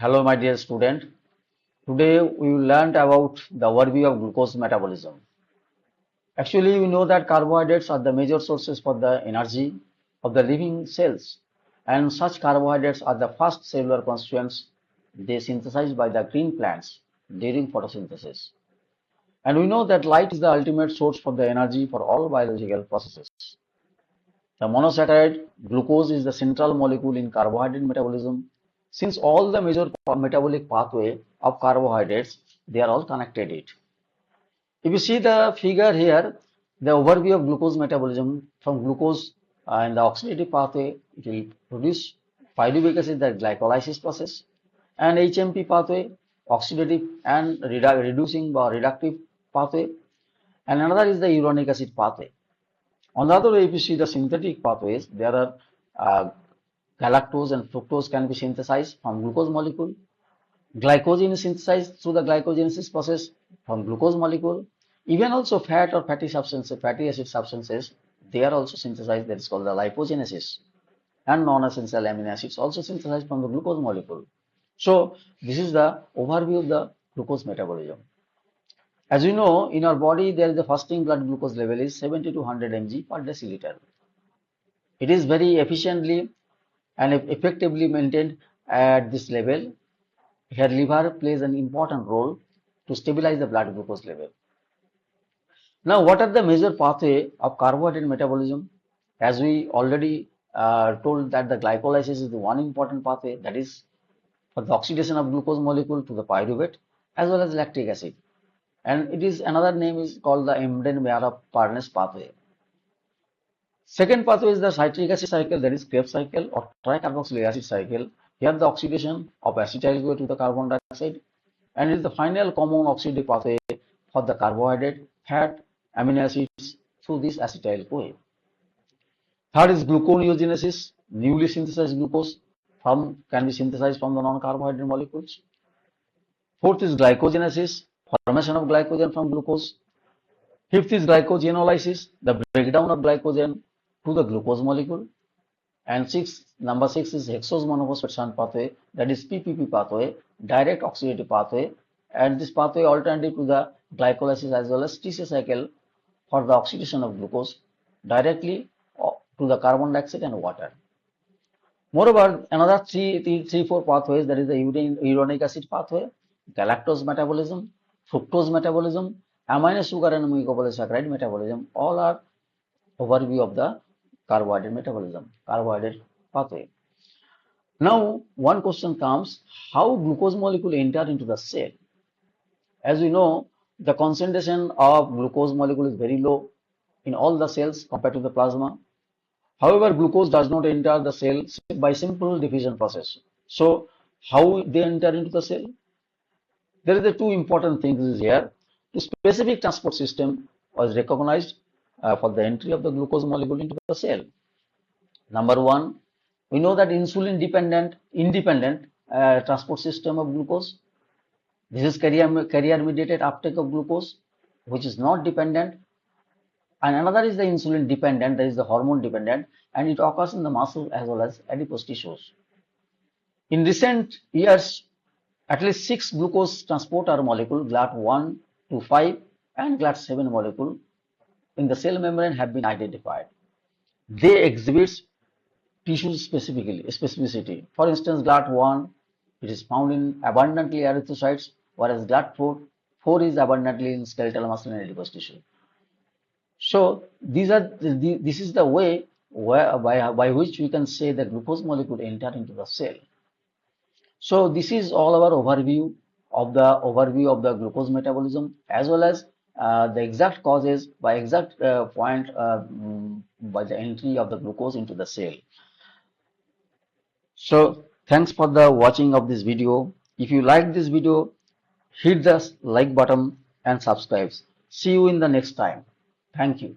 Hello, my dear student. Today we will learn about the overview of glucose metabolism. Actually, we know that carbohydrates are the major sources for the energy of the living cells, and such carbohydrates are the first cellular constituents they synthesized by the green plants during photosynthesis. And we know that light is the ultimate source for the energy for all biological processes. The monosaccharide glucose is the central molecule in carbohydrate metabolism. Since all the major metabolic pathway of carbohydrates, they are all connected it. If you see the figure here, the overview of glucose metabolism from glucose in the oxidative pathway, it will produce pyruvic acid, the glycolysis process, and HMP pathway, oxidative and reducing or reductive pathway, and another is the uronic acid pathway. On the other way, if you see the synthetic pathways, there are galactose and fructose can be synthesized from glucose molecule. Glycogen is synthesized through the glycogenesis process from glucose molecule. Even also fat or fatty substances, fatty acid substances, they are also synthesized. That is called the lipogenesis. And non-essential amino acids also synthesized from the glucose molecule. So this is the overview of the glucose metabolism. As you know, in our body, there is the fasting blood glucose level is 70 to 100 mg per deciliter. It is very efficiently and effectively maintained at this level. Here, liver plays an important role to stabilize the blood glucose level. Now, what are the major pathway of carbohydrate metabolism? As we already told that the glycolysis is the one important pathway, that is for the oxidation of glucose molecule to the pyruvate as well as lactic acid. And it is another name is called the Embden-Meyerhof-Parnas pathway. Second pathway is the citric acid cycle, that is Krebs cycle or tricarboxylic acid cycle. Here the oxidation of acetyl CoA to the carbon dioxide, and it is the final common oxidative pathway for the carbohydrate, fat, amino acids through this acetyl CoA. Third is gluconeogenesis, newly synthesized glucose can be synthesized from the non-carbohydrate molecules. Fourth is glycogenesis, formation of glycogen from glucose. Fifth is glycogenolysis, the breakdown of glycogen to the glucose molecule. And number six is hexose monophosphate shunt pathway, that is PPP pathway, direct oxidative pathway, and this pathway alternative to the glycolysis as well as TC cycle for the oxidation of glucose directly to the carbon dioxide and water. Moreover, another four pathways, that is the uronic acid pathway, galactose metabolism, fructose metabolism, amino sugar and mucopolysaccharide metabolism, all are overview of the carbohydrate metabolism, carbohydrate pathway. Now, one question comes, how glucose molecule enter into the cell? As we know, the concentration of glucose molecule is very low in all the cells compared to the plasma. However, glucose does not enter the cell by simple diffusion process. So, how they enter into the cell? There are the two important things here. The specific transport system was recognized for the entry of the glucose molecule into the cell. Number one, we know that insulin independent transport system of glucose. This is carrier mediated uptake of glucose, which is not dependent. And another is the insulin dependent, that is the hormone dependent, and it occurs in the muscle as well as adipose tissues. In recent years, at least 6 glucose transporter molecule, GLUT 1 to 5 and GLUT 7 molecule in the cell membrane have been identified. They exhibit tissue specificity. For instance, GLUT 1, it is found in abundantly erythrocytes, whereas GLUT 4 is abundantly in skeletal muscle and adipose tissue. So this is the way by which we can say that glucose molecule enter into the cell. So this is all our overview of the glucose metabolism as well as the exact causes by exact point by the entry of the glucose into the cell. So thanks for the watching of this video. If you like this video, hit the like button and subscribe. See you in the next time. Thank you.